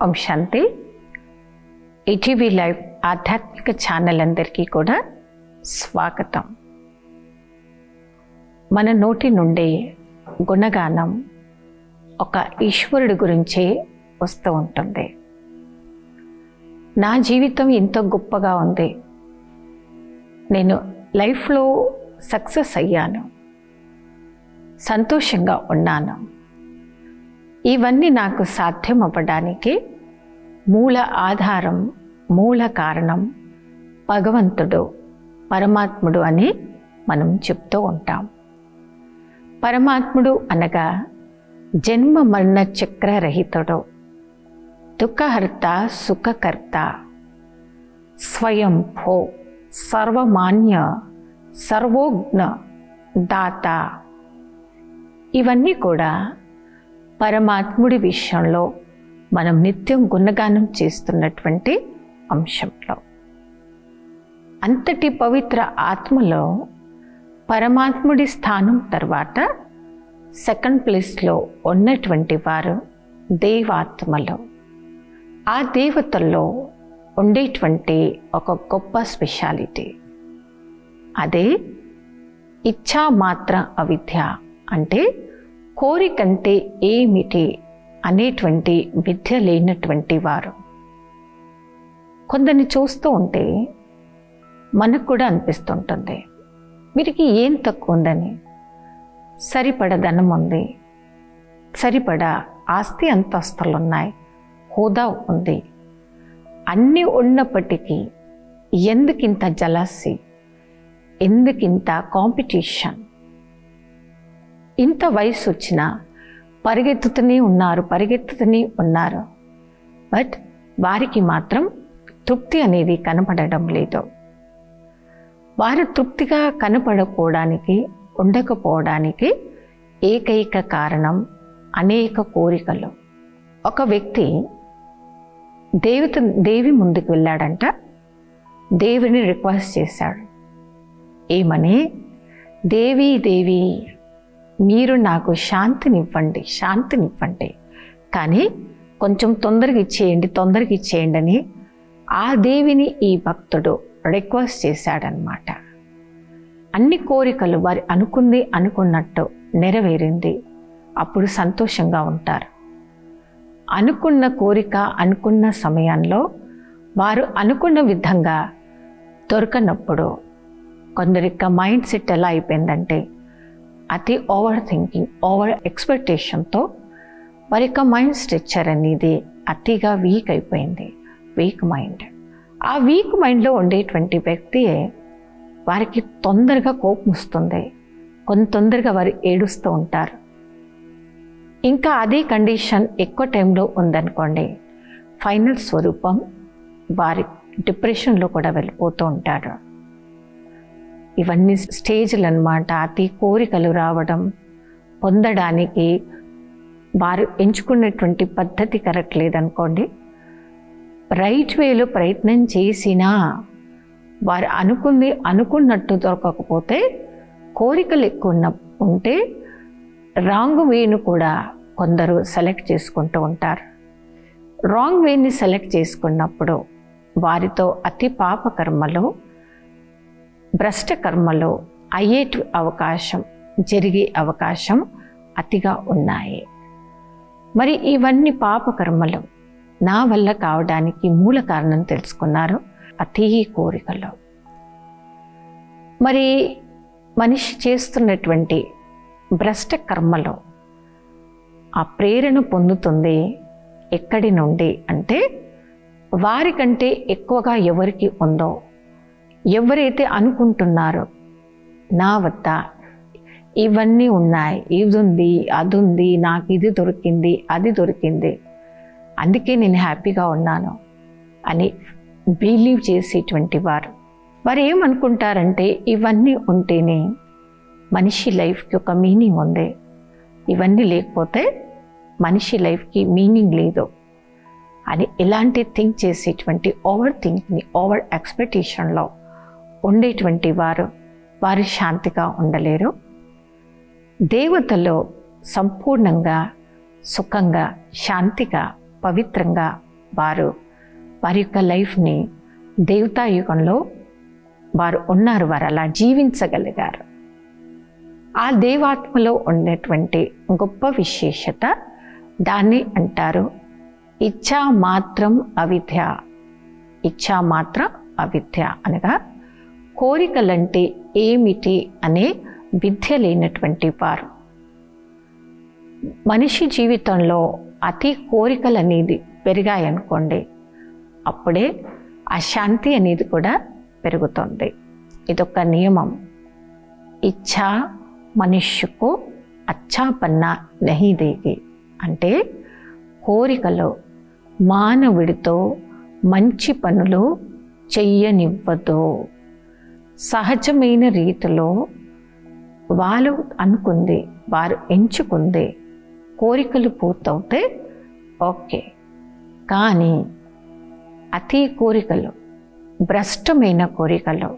ఓం శాంతి. ETV live ఆధ్యాత్మిక channel అందరికీ కూడా స్వాగతం. మన నోటి నుండి గుణగానం ఒక ఈశ్వరుడి గురించే వస్తూ ఉంటుంది. నా జీవితం ఎంతో గొప్పగా ఉంది, నేను లైఫ్లో సక్సెస్ అయ్యాను, సంతోషంగా ఉన్నాను. ఇవన్నీ నాకు సాధ్యం అవ్వడానికి మూల ఆధారం, మూల కారణం భగవంతుడు, పరమాత్ముడు అని మనం చెప్తూ ఉంటాం. పరమాత్ముడు అనగా జన్మ మరణ చక్రరహితుడు, దుఃఖహర్త సుఖకర్త, స్వయం భో, సర్వమాన్య, సర్వోజ్ఞ, దాత. ఇవన్నీ కూడా పరమాత్ముడి విషయంలో మనం నిత్యం గుణగానం చేస్తున్నటువంటి అంశంలో. అంతటి పవిత్ర ఆత్మలో పరమాత్ముడి స్థానం తర్వాత సెకండ్ ప్లేస్లో ఉన్నటువంటి వారు దేవాత్మలు. ఆ దేవతల్లో ఉండేటువంటి ఒక గొప్ప స్పెషాలిటీ అదే ఇచ్ఛా మాత్ర అవిద్య, అంటే కోరికంటే ఏమిటి అనేటువంటి విద్య లేనటువంటి వారు. కొందరిని చూస్తూ ఉంటే మనకు కూడా అనిపిస్తుంటుంది, వీరికి ఏం తక్కువ ఉందని. సరిపడ ధనం ఉంది, సరిపడ ఆస్తి అంతస్తులు ఉన్నాయి, హోదా ఉంది, అన్నీ ఉన్నప్పటికీ ఎందుకింత జలసి, ఎందుకింత కాంపిటీషన్? ఇంత వయసు వచ్చినా పరిగెత్తుతూనే ఉన్నారు. బట్ వారికి మాత్రం తృప్తి అనేది కనపడడం లేదు. వారు తృప్తిగా కనపడకపోవడానికి, ఉండకపోవడానికి ఏకైక కారణం అనేక కోరికలు. ఒక వ్యక్తి దేవి ముందుకు వెళ్ళాడంట, దేవిని రిక్వెస్ట్ చేశాడు. ఏమని? దేవి దేవి, మీరు నాకు శాంతినివ్వండి, కానీ కొంచెం తొందరగా ఇచ్చేయండి అని ఆ దేవిని ఈ భక్తుడు రిక్వెస్ట్ చేశాడనమాట. అన్ని కోరికలు వారి అనుకున్నట్టు నెరవేరింది. అప్పుడు సంతోషంగా ఉంటారు. అనుకున్న కోరిక అనుకున్న సమయంలో వారు అనుకున్న విధంగా దొరకనప్పుడు కొందరికి మైండ్ సెట్ ఎలా అయిపోయిందంటే, అతి ఓవర్ థింకింగ్, ఓవర్ ఎక్స్పెక్టేషన్తో వారి యొక్క మైండ్ స్ట్రక్చర్ అనేది అతిగా వీక్ అయిపోయింది. Week mind. ఆ వీక్ మైండ్లో ఉండేటువంటి వ్యక్తి వారికి తొందరగా కోపం వస్తుంది, కొంత తొందరగా వారు ఏడుస్తూ ఉంటారు. ఇంకా అదే కండిషన్ ఎక్కువ టైంలో ఉందనుకోండి, ఫైనల్ స్వరూపం వారి డిప్రెషన్లో కూడా వెళ్ళిపోతూ ఉంటారు. ఇవన్నీ స్టేజ్లు అన్నమాట. అతి కోరికలు రావడం, పొందడానికి వారు ఎంచుకున్నటువంటి పద్ధతి కరెక్ట్ లేదనుకోండి, రైట్ వేలో ప్రయత్నం చేసినా వారు అనుకున్నట్టు దొరకకపోతే, కోరికలు ఎక్కువ ఉంటే రాంగ్ వేను కూడా కొందరు సెలెక్ట్ చేసుకుంటూ ఉంటారు. రాంగ్ వేని సెలెక్ట్ చేసుకున్నప్పుడు వారితో అతి పాప కర్మలు, భ్రష్ట కర్మలు జరిగే అవకాశం అతిగా ఉన్నాయి. మరి ఇవన్నీ పాపకర్మలు నా వల్ల కావడానికి మూల కారణం తెలుసుకున్నారు, అతి కోరికలు. మరి మనిషి చేస్తున్నటువంటి భ్రష్ట కర్మలు ఆ ప్రేరణ పొందుతుంది ఎక్కడి నుండి అంటే, వారికంటే ఎక్కువగా ఎవరికి ఉందో, ఎవరైతే అనుకుంటున్నారో నా వద్ద ఇవన్నీ ఉన్నాయి, ఇది ఉంది, అది ఉంది, నాకు ఇది దొరికింది, అది దొరికింది, అందుకే నేను హ్యాపీగా ఉన్నాను అని బిలీవ్ చేసేటువంటి వారు ఏమనుకుంటారంటే, ఇవన్నీ ఉంటేనే మనిషి లైఫ్కి ఒక మీనింగ్ ఉంది, ఇవన్నీ లేకపోతే మనిషి లైఫ్కి మీనింగ్ లేదు అని ఇలాంటి థింక్ చేసేటువంటి ఓవర్ థింక్ని, ఓవర్ ఎక్స్పెక్టేషన్లో ఉండేటువంటి వారు శాంతిగా ఉండలేరు. దేవతలో సంపూర్ణంగా, సుఖంగా, శాంతిగా, పవిత్రంగా వారి యొక్క లైఫ్ని దేవతాయుగంలో వారు ఉన్నారు, వారు అలా జీవించగలిగారు. ఆ దేవాత్మలో ఉన్నటువంటి గొప్ప విశేషత, దాన్ని అంటారు ఇచ్ఛా మాత్రం అవిద్య. ఇచ్ఛా మాత్రం అవిద్య అనగా కోరికలంటే ఏమిటి అనే విద్య లేనటువంటి వారు. మనిషి జీవితంలో అతి కోరికలు అనేది పెరిగాయనుకోండి, అప్పుడే అశాంతి అనేది కూడా పెరుగుతుంది. ఇదొక నియమం. ఇచ్ఛా మనుష్యకు అచ్చా పన్నా నహీ దేగి అంటే కోరికలు మానవుడితో మంచి పనులు చెయ్యనివ్వదు. సహజమైన రీతిలో వాళ్ళు అనుకుంది, వారు ఎంచుకుంది కోరికలు పూర్తవుతే ఓకే. కానీ అతి కోరికలు, భ్రష్టమైన కోరికలు,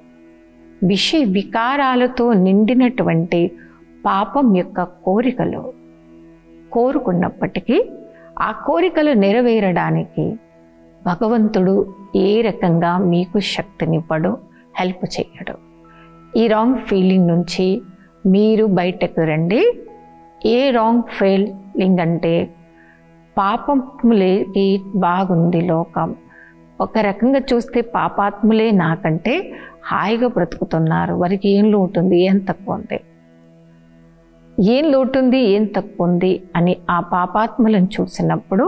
విషయ వికారాలతో నిండినటువంటి పాపం యొక్క కోరికలు కోరుకున్నప్పటికీ ఆ కోరికలు నెరవేరడానికి భగవంతుడు ఏ రకంగా మీకు శక్తినివ్వడు, హెల్ప్ చేయడు. ఈ రాంగ్ ఫీలింగ్ నుంచి మీరు బయటకు రండి. ఏ రాంగ్ ఫీలింగ్ అంటే పాపములేకి బాగుంది లోకం. ఒక రకంగా చూస్తే పాపాత్ములే నాకంటే హాయిగా బ్రతుకుతున్నారు, వారికి ఏం లోటు ఉంది, ఏం తక్కువ ఉంది, ఏం లోటు ఉంది, ఏం తక్కువ ఉంది అని ఆ పాపాత్ములను చూసినప్పుడు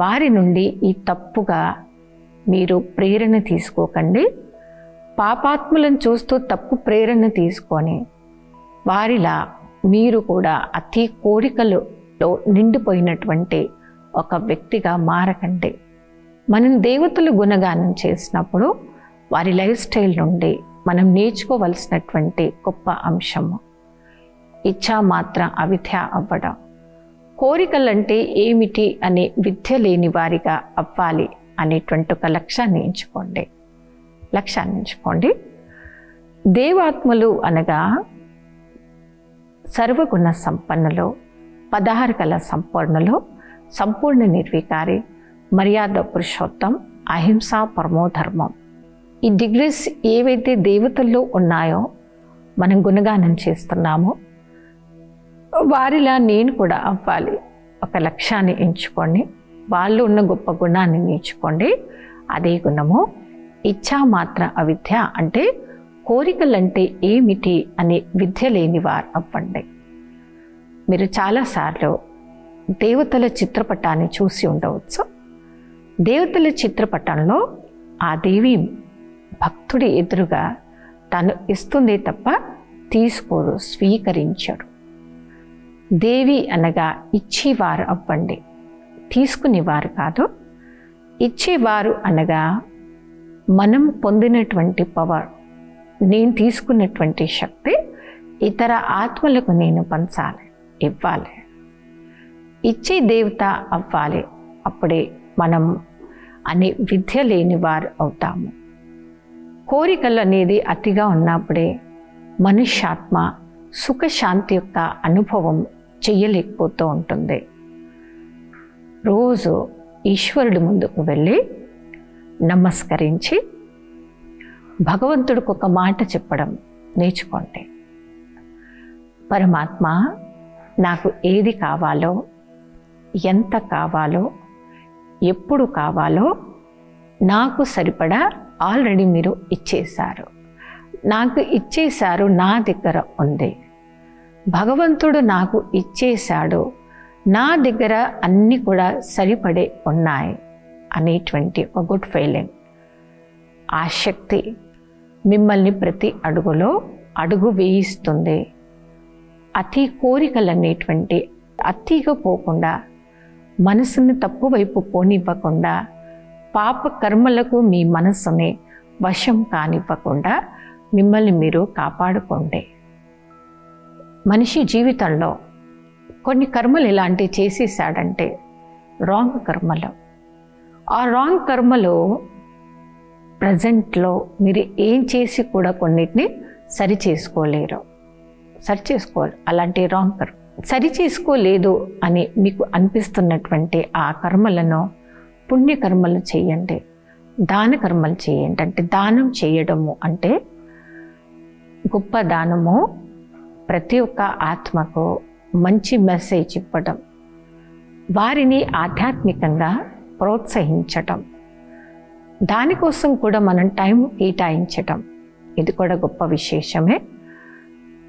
వారి నుండి ఈ తప్పుగా మీరు ప్రేరణ తీసుకోకండి. పాపాత్ములను చూస్తూ తప్పు ప్రేరణ తీసుకొని వారిలా మీరు కూడా అతి కోరికలలో నిండిపోయినటువంటి ఒక వ్యక్తిగా మారకండి. మనం దేవతలు గుణగానం చేసినప్పుడు వారి లైఫ్ స్టైల్ నుండి మనం నేర్చుకోవలసినటువంటి గొప్ప అంశము ఇచ్ఛా మాత్రం అవిద్య అవ్వడం. కోరికలంటే ఏమిటి అనే విద్య లేని వారిగా అవ్వాలి అనేటువంటి ఒక లక్ష్యాన్ని ఎంచుకోండి. దేవాత్మలు అనగా సర్వగుణ సంపన్నులు, 16 కళ సంపూర్ణులు, సంపూర్ణ నిర్వికారి, మర్యాద పురుషోత్తం, అహింస పరమోధర్మం. ఈ డిగ్రీస్ ఏవైతే దేవతల్లో ఉన్నాయో మనం గుణగానం చేస్తున్నామో వారిలా నేను కూడా అవ్వాలి. ఒక లక్ష్యాన్ని ఎంచుకోండి, వాళ్ళు ఉన్న గొప్ప గుణాన్ని నేర్చుకోండి. అదే గుణము ఇచ్ఛా మాత్రం అవిద్య అంటే కోరికలంటే ఏమిటి అనే విద్య లేని వారు అవ్వండి. మీరు చాలాసార్లు దేవతల చిత్రపటాన్ని చూసి ఉండవచ్చు. దేవతల చిత్రపటంలో ఆ దేవి భక్తుడి ఎదురుగా తను ఇస్తుందే తప్ప తీసుకోరు, స్వీకరించరు. దేవి అనగా ఇచ్చేవారు అవ్వండి, తీసుకునేవారు కాదు. ఇచ్చేవారు అనగా మనం పొందినటువంటి పవర్, నేను తీసుకున్నటువంటి శక్తి ఇతర ఆత్మలకు నేను పంచాలి, ఇవ్వాలి. ఇచ్చే దేవత అవ్వాలి. అప్పుడే మనం అనే విద్య లేని వారు అవుతాము. కోరికలు అనేది అతిగా ఉన్నప్పుడే మనుష్యాత్మ సుఖశాంతి యొక్క అనుభవం చెయ్యలేకపోతూ ఉంటుంది. రోజు ఈశ్వరుడి ముందుకు వెళ్ళి నమస్కరించి భగవంతుడికి ఒక మాట చెప్పడం నేర్చుకోండి. పరమాత్మ, నాకు ఏది కావాలో, ఎంత కావాలో, ఎప్పుడు కావాలో నాకు సరిపడా ఆల్రెడీ మీరు ఇచ్చేశారు. నాకు ఇచ్చేశారు, నా దగ్గర ఉంది. భగవంతుడు నాకు ఇచ్చేశాడు, నా దగ్గర అన్నీ కూడా సరిపడే ఉన్నాయి అనేటువంటి ఒక గుడ్ ఫీలింగ్. ఆ శక్తి మిమ్మల్ని ప్రతి అడుగులో అడుగు వేయిస్తుంది. అతి కోరికలు అనేటువంటి అతిగా పోకుండా, మనసుని తప్పు వైపు పోనివ్వకుండా, పాప కర్మలకు మీ మనసుని వశం కానివ్వకుండా మిమ్మల్ని మీరు కాపాడుకోండి. మనిషి జీవితంలో కొన్ని కర్మలు ఇలాంటివి చేసేసాడంటే రాంగ్ కర్మలు. ఆ రాంగ్ కర్మలో ప్రజెంట్లో మీరు ఏం చేసి కూడా కొన్నిటిని సరి చేసుకోలేరు. అలాంటి రాంగ్ కర్మ సరి చేసుకోలేదు అని మీకు అనిపిస్తున్నటువంటి ఆ కర్మలను పుణ్యకర్మలు చేయండి, దాన కర్మలు చేయండి. అంటే దానం చేయడము అంటే గొప్ప దానము, ప్రతి ఒక్క ఆత్మకు మంచి మెసేజ్ ఇవ్వడం, వారిని ఆధ్యాత్మికంగా ప్రోత్సహించటం, దానికోసం కూడా మనం టైం కేటాయించటం, ఇది కూడా గొప్ప విశేషమే.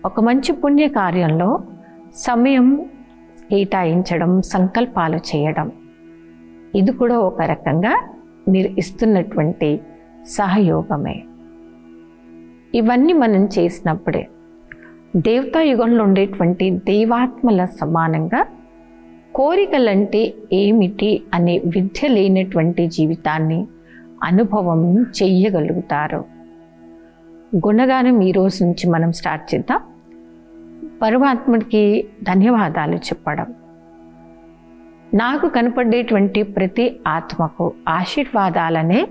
ఒక మంచి పుణ్య కార్యంలో సమయం కేటాయించడం, సంకల్పాలు చేయడం, ఇది కూడా ఒక రకంగా మీరు ఇస్తున్నటువంటి సహయోగమే. ఇవన్నీ మనం చేసినప్పుడే దేవతా యుగంలో ఉండేటువంటి దైవాత్మల సమానంగా కోరికలంటే ఏమిటి అనే విద్య లేనటువంటి జీవితాన్ని అనుభవం చెయ్యగలుగుతారు. గుణగానం ఈ రోజు నుంచి మనం స్టార్ట్ చేద్దాం. పరమాత్ముడికి ధన్యవాదాలు చెప్పడం, నాకు కనపడేటువంటి ప్రతి ఆత్మకు ఆశీర్వాదాలనే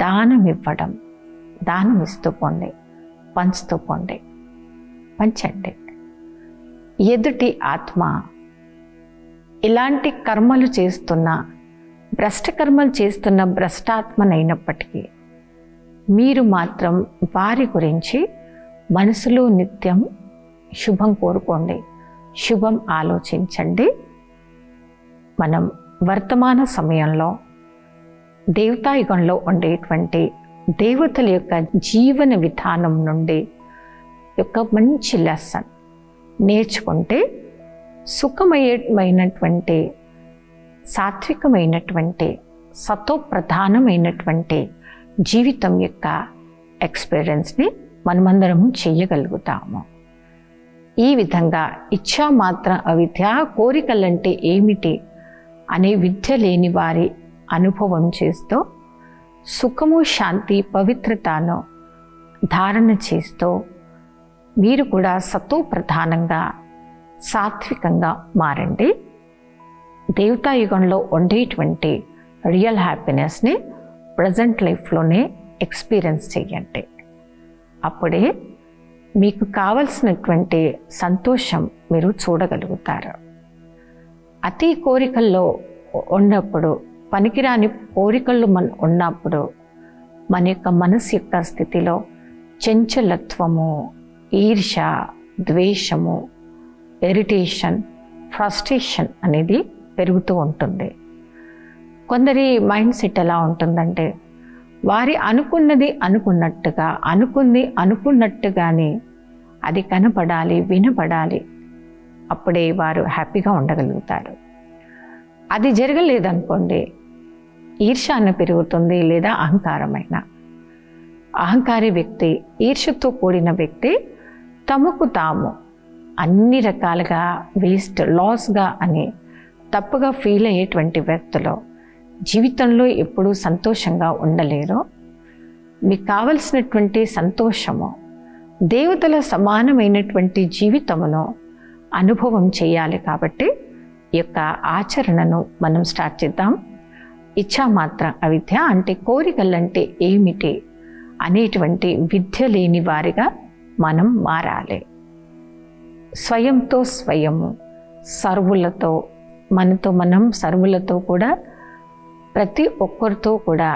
దానం ఇవ్వడం, దానం ఇస్తూ పోండి, పంచుతూ పోండి, పంచండి. ఎదుటి ఆత్మ ఇలాంటి కర్మలు చేస్తున్నా, భ్రష్ట కర్మలు చేస్తున్న భ్రష్టాత్మనైనప్పటికీ మీరు మాత్రం వారి గురించి మనసులో నిత్యం శుభం కోరుకోండి, శుభం ఆలోచించండి. మనం వర్తమాన సమయంలో దేవతాయుగంలో ఉండేటువంటి దేవతల యొక్క జీవన విధానం నుండి యొక్క మంచి లెసన్ నేర్చుకుంటే సుఖమయమైనటువంటి, సాత్వికమైనటువంటి, సతోప్రధానమైనటువంటి జీవితం యొక్క ఎక్స్పీరియన్స్ని మనమందరం చెయ్యగలుగుతాము. ఈ విధంగా ఇచ్చా మాత్రం అవిద్య, కోరికలంటే ఏమిటి అనే విద్య లేని వారి అనుభవం చేస్తూ సుఖము, శాంతి, పవిత్రతను ధారణ చేస్తూ మీరు కూడా సతో ప్రధానంగా, సాత్వికంగా మారండి. దేవతాయుగంలో ఉండేటువంటి రియల్ హ్యాపీనెస్ని ప్రజెంట్ లైఫ్లోనే ఎక్స్పీరియన్స్ చేయండి. అప్పుడే మీకు కావలసినటువంటి సంతోషం మీరు చూడగలుగుతారు. అతి కోరికల్లో ఉన్నప్పుడు, పనికిరాని కోరికలు ఉన్నప్పుడు మన యొక్క మనసు యొక్క స్థితిలో చంచలత్వము, ఈర్ష, ద్వేషము, ఇరిటేషన్, ఫ్రస్ట్రేషన్ అనేది పెరుగుతూ ఉంటుంది. కొందరి మైండ్ సెట్ ఎలా ఉంటుందంటే వారి అనుకున్నది అనుకున్నట్టుగా, అనుకుంది అనుకున్నట్టుగానే అది కనపడాలి, వినపడాలి, అప్పుడే వారు హ్యాపీగా ఉండగలుగుతారు. అది జరగలేదనుకోండి, ఈర్ష అన్న పెరుగుతుంది, లేదా అహంకారమైన. అహంకారి వ్యక్తి, ఈర్షతో కూడిన వ్యక్తి తమకు తాము అన్ని రకాలుగా వేస్ట్, లాస్గా అని తప్పుగా ఫీల్ అయ్యేటువంటి వ్యక్తులు జీవితంలో ఎప్పుడూ సంతోషంగా ఉండలేరు. మీకు కావలసినటువంటి సంతోషము, దేవతల సమానమైనటువంటి జీవితమును అనుభవం చేయాలి. కాబట్టి ఈ యొక్క ఆచరణను మనం స్టార్ట్ చేద్దాం. ఇచ్చా మాత్రం అవిద్య అంటే కోరికలంటే ఏమిటి అనేటువంటి విద్య లేని వారిగా మనం మారాలి. స్వయంతో స్వయము, సర్వులతో, మనతో మనం, సర్వులతో కూడా, ప్రతి ఒక్కరితో కూడా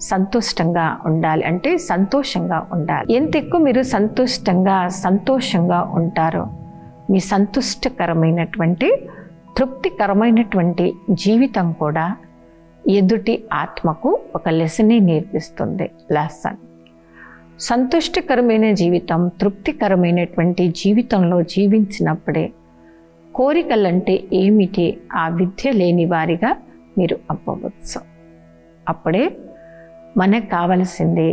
సంతుష్టంగా ఉండాలి. అంటే సంతోషంగా ఉండాలి. ఎంత ఎక్కువ మీరు సంతోషంగా ఉంటారో మీ సంతుష్టకరమైనటువంటి, తృప్తికరమైనటువంటి జీవితం కూడా ఎదుటి ఆత్మకు ఒక లెసనే నేర్పిస్తుంది. లెసన్. సంతుష్టకరమైన జీవితం, తృప్తికరమైనటువంటి జీవితంలో జీవించినప్పుడే కోరికలంటే ఏమిటి ఆ విద్య లేని వారిగా మీరు అవ్వవచ్చు. అప్పుడే మనకు కావలసింది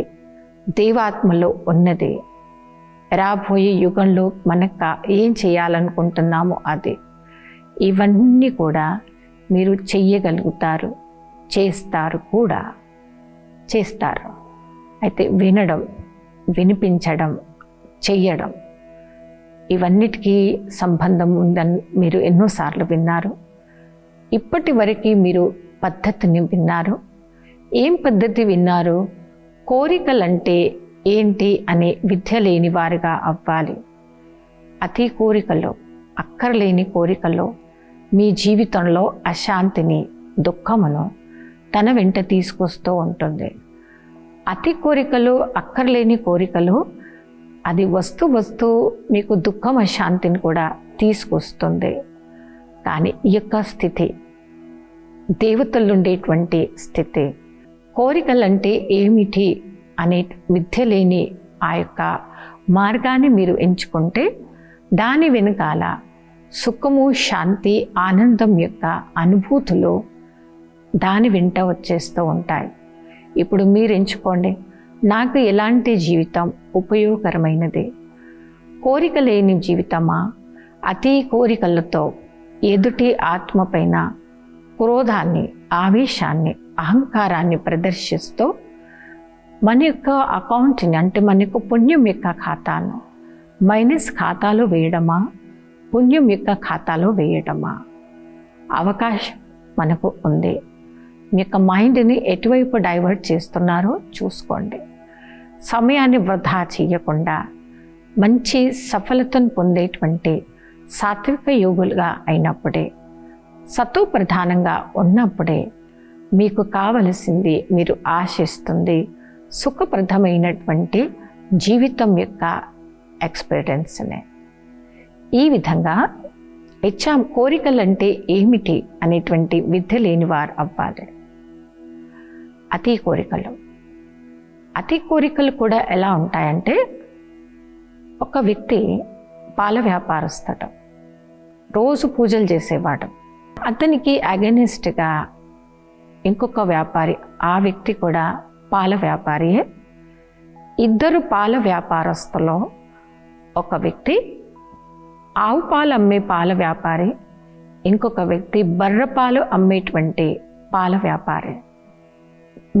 దేవాత్మలో ఉన్నది, రాబోయే యుగంలో మనకు ఏం చేయాలనుకుంటున్నామో అది, ఇవన్నీ కూడా మీరు చెయ్యగలుగుతారు, చేస్తారు కూడా. చేస్తారు అయితే వినడం, వినిపించడం, చెయ్యడం, ఇవన్నిటికీ సంబంధం ఉందని మీరు ఎన్నోసార్లు విన్నారు. ఇప్పటి వరకు మీరు పద్ధతిని విన్నారు. ఏం పద్ధతి విన్నారు? కోరికలంటే ఏంటి అనే విద్య లేని వారుగా అవ్వాలి. అతి కోరికలో, అక్కర్లేని కోరికలో మీ జీవితంలో అశాంతిని, దుఃఖమును తన వెంట తీసుకొస్తూ ఉంటుంది. అతి కోరికలు, అక్కర్లేని కోరికలు, అది వస్తూ మీకు దుఃఖం, అశాంతిని కూడా తీసుకొస్తుంది. కానీ ఈ యొక్క స్థితి దేవతలు ఉండేటువంటి స్థితి. కోరికలంటే ఏమిటి అనే విద్య లేని ఆ యొక్క మార్గాన్ని మీరు ఎంచుకుంటే దాని వెనుకాల సుఖము, శాంతి, ఆనందం యొక్క అనుభూతులు దాని వెంట వచ్చేస్తూ ఉంటాయి. ఇప్పుడు మీరు ఎంచుకోండి, నాకు ఎలాంటి జీవితం ఉపయోగకరమైనది? కోరిక లేని జీవితమా, అతి కోరికలతో ఎదుటి ఆత్మ పైన క్రోధాన్ని, ఆవేశాన్ని, అహంకారాన్ని ప్రదర్శిస్తూ మన యొక్క అకౌంట్ని, అంటే మన యొక్క పుణ్యం యొక్క ఖాతాను మైనస్ ఖాతాలో వేయడమా, పుణ్యం యొక్క ఖాతాలో వేయడమా? అవకాశం మనకు ఉంది. మీ యొక్క మైండ్ని ఎటువైపు డైవర్ట్ చేస్తున్నారో చూసుకోండి. సమయాన్ని వృధా చేయకుండా మంచి సఫలతను పొందేటువంటి సాత్విక యోగులుగా అయినప్పుడే, సతో ప్రధానంగా ఉన్నప్పుడే మీకు కావలసింది, మీరు ఆశిస్తుంది సుఖప్రదమైనటువంటి జీవితం యొక్క ఎక్స్పీరియన్స్నే. ఈ విధంగా కోరికలంటే ఏమిటి అనేటువంటి విద్య లేని వారు అవ్వాలి. అతి కోరికలు కూడా ఎలా ఉంటాయంటే, ఒక వ్యక్తి పాల వ్యాపారస్తుడు, రోజు పూజలు చేసేవాడు. అతనికి అగెనిస్ట్గా ఇంకొక వ్యాపారి, ఆ వ్యక్తి కూడా పాల వ్యాపారియే. ఇద్దరు పాల వ్యాపారస్తులో ఒక వ్యక్తి ఆవు పాలు అమ్మే పాల వ్యాపారి, ఇంకొక వ్యక్తి బర్రెపాలు అమ్మేటువంటి పాల వ్యాపారి.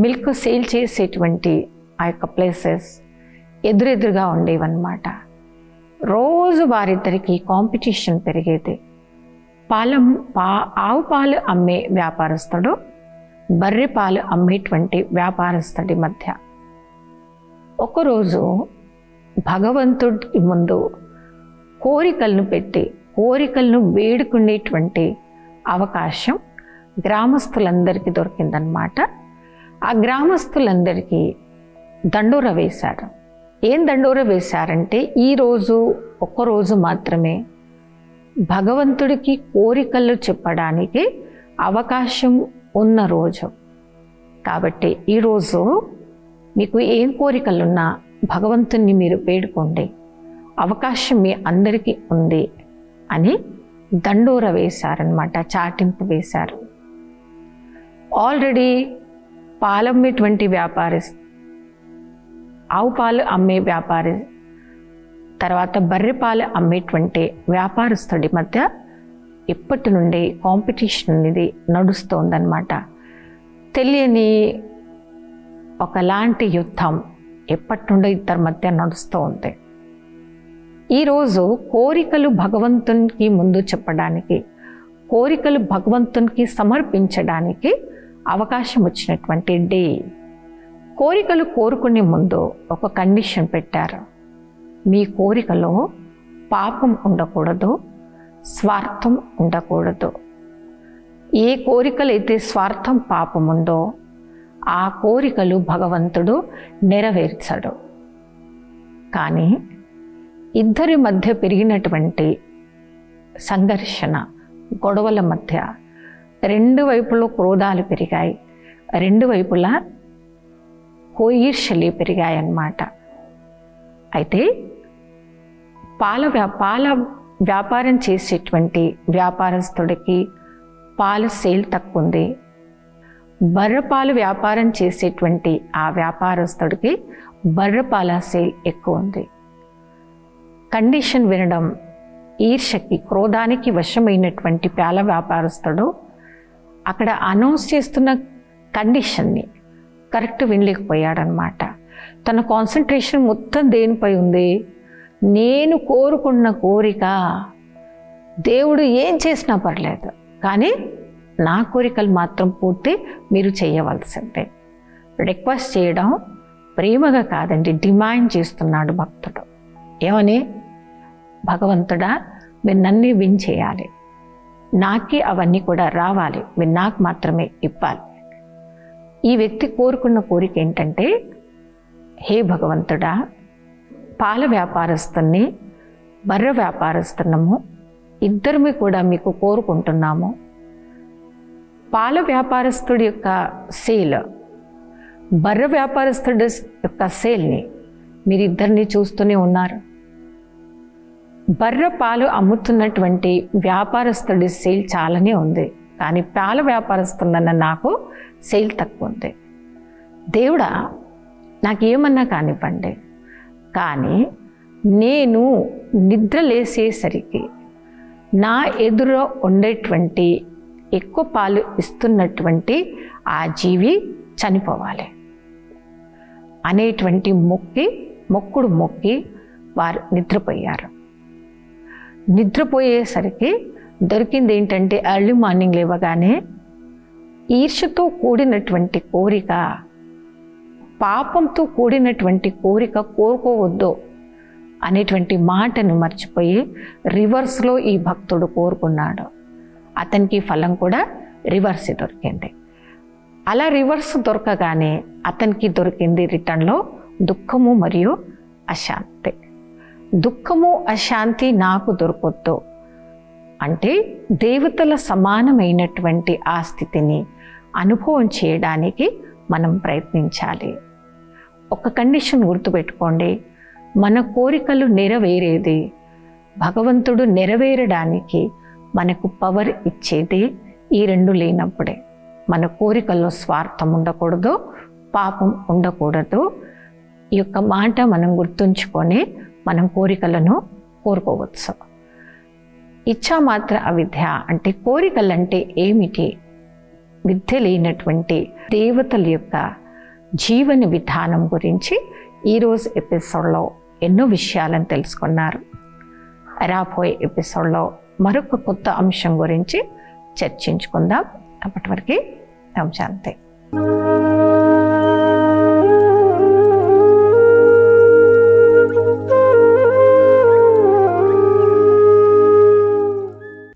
మిల్క్ సేల్ చేసేటువంటి ఆ యొక్క ప్లేసెస్ ఎదురెదురుగా ఉండేవన్నమాట. రోజు వారిద్దరికి కాంపిటీషన్ పెరిగేది. ఆవు పాలు అమ్మే వ్యాపారస్తుడు, బర్రె పాలు అమ్మేటువంటి వ్యాపారస్తుడి మధ్య ఒకరోజు భగవంతుడికి ముందు కోరికలను పెట్టి, కోరికలను వేడుకునేటువంటి అవకాశం గ్రామస్తులందరికీ దొరికిందనమాట. ఆ గ్రామస్తులందరికీ దండోర వేశారు. ఏం దండోర వేశారంటే, ఈరోజు ఒక్కరోజు మాత్రమే భగవంతుడికి కోరికలు చెప్పడానికి అవకాశం ఉన్న రోజు కాబట్టి ఈరోజు మీకు ఏం కోరికలున్నా భగవంతుణ్ణి మీరు వేడుకోండి, అవకాశం మీ అందరికీ ఉంది అని దండోర వేశారనమాట, చాటింపు వేశారు. ఆల్రెడీ పాలమ్మేటువంటి వ్యాపారి, ఆవు పాలు అమ్మే వ్యాపారి, తర్వాత బర్రె పాలు అమ్మేటువంటి వ్యాపారస్తుడి మధ్య ఇప్పటి నుండి కాంపిటీషన్ అనేది నడుస్తోందన్నమాట. తెలియని ఒకలాంటి యుద్ధం ఎప్పటి నుండో ఇద్దరి మధ్య నడుస్తూ ఉంది. ఈరోజు కోరికలు భగవంతునికి ముందు చెప్పడానికి, కోరికలు భగవంతునికి సమర్పించడానికి అవకాశం వచ్చినటువంటి డే. కోరికలు కోరుకునే ముందు ఒక కండిషన్ పెట్టారు. మీ కోరికలో పాపం ఉండకూడదు, స్వార్థం ఉండకూడదు. ఏ కోరికలైతే స్వార్థం, పాపం ఉందో ఆ కోరికలు భగవంతుడు నెరవేర్చడు. కానీ ఇద్దరి మధ్య పెరిగినటువంటి సంఘర్షణ, గొడవల మధ్య రెండు వైపులో క్రోధాలు పెరిగాయి, రెండు వైపులా ఈర్ష్యలు పెరిగాయి అన్నమాట. అయితే పాల వ్యాపారం చేసేటువంటి వ్యాపారస్తుడికి పాల సేల్ తక్కువ ఉంది, బర్రెపాలు వ్యాపారం చేసేటువంటి ఆ వ్యాపారస్తుడికి బర్రెపాల సేల్ ఎక్కువ ఉంది. కండిషన్ వినడం ఈర్ష్యకి, క్రోధానికి వశమైనటువంటి పాల వ్యాపారస్తుడు అక్కడ అనౌన్స్ చేస్తున్న కండిషన్ని కరెక్ట్ వినలేకపోయాడనమాట. తన కాన్సన్ట్రేషన్ మొత్తం దేనిపై ఉంది? నేను కోరుకున్న కోరిక దేవుడు ఏం చేసినా పర్లేదు, కానీ నా కోరికలు మాత్రం పూర్తి మీరు చేయవలసిందే. రిక్వెస్ట్ చేయడం ప్రేమగా కాదండి, డిమాండ్ చేస్తున్నాడు భక్తుడు. ఏమని? భగవంతుడా, మీరు నన్ను విన్ చేయాలి, నాకే అవన్నీ కూడా రావాలి, మీరు నాకు మాత్రమే ఇవ్వాలి. ఈ వ్యక్తి కోరుకున్న కోరిక ఏంటంటే, హే భగవంతుడా, పాల వ్యాపారస్తుని, బర్రె వ్యాపారస్తున్నాము, ఇద్దరమే కూడా మీకు కోరుకుంటున్నాము. పాల వ్యాపారస్తుడి యొక్క సేల్, బర్రె వ్యాపారస్తుడి యొక్క సేల్ని మీరిద్దరిని చూస్తూనే ఉన్నారు. బర్రె పాలు అమ్ముతున్నటువంటి వ్యాపారస్తుడి సేల్ చాలానే ఉంది, కానీ పాల వ్యాపారస్తున్న నాకు సేల్ తక్కువ ఉంది. దేవుడా, నాకేమన్నా కానివ్వండి, కానీ నేను నిద్ర లేసేసరికి నా ఎదురు ఉండేటువంటి ఎక్కువ పాలు ఇస్తున్నటువంటి ఆ జీవి చనిపోవాలి అనేటువంటి మొక్కుడు మొక్కి వారు నిద్రపోయారు. నిద్రపోయేసరికి దొరికింది ఏంటంటే, ఎర్లీ మార్నింగ్ లేవగానే ఈర్ష్యతో కూడినటువంటి కోరిక, పాపంతో కూడినటువంటి కోరిక కోరుకోవద్దు అనేటువంటి మాటను మర్చిపోయి రివర్స్లో ఈ భక్తుడు కోరుకున్నాడు. అతనికి ఫలం కూడా రివర్స్ దొరికింది. అలా రివర్స్ దొరకగానే అతనికి దొరికింది రిటర్న్లో దుఃఖము మరియు అశాంతి. దుఃఖము అశాంతి నాకు దొరకొద్దు అంటే దేవతల సమానమైనటువంటి ఆ స్థితిని అనుభవం చేయడానికి మనం ప్రయత్నించాలి. ఒక కండిషన్ గుర్తుపెట్టుకోండి, మన కోరికలు నెరవేరేది భగవంతుడు నెరవేరడానికి మనకు పవర్ ఇచ్చేది ఈ రెండు లేనప్పుడే. మన కోరికల్లో స్వార్థం ఉండకూడదు, పాపం ఉండకూడదు. ఈ యొక్క మాట మనం గుర్తుంచుకొని మనం కోరికలను కోరుకోవచ్చు. ఇచ్ఛామాత్ర అవిద్య అంటే కోరికలంటే ఏమిటి? విద్య లేనటువంటి దేవతల యొక్క జీవన విధానం గురించి ఈరోజు ఎపిసోడ్లో ఎన్నో విషయాలను తెలుసుకున్నారు. రాబోయే ఎపిసోడ్లో మరొక కొత్త అంశం గురించి చర్చించుకుందాం. అప్పటి వరకు శాంతి.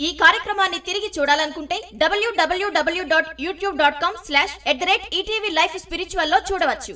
ఈ కార్యక్రమాన్ని తిరిగి చూడాలనుకుంటే www.youtube.com/@ETV Life Spiritual లో చూడవచ్చు.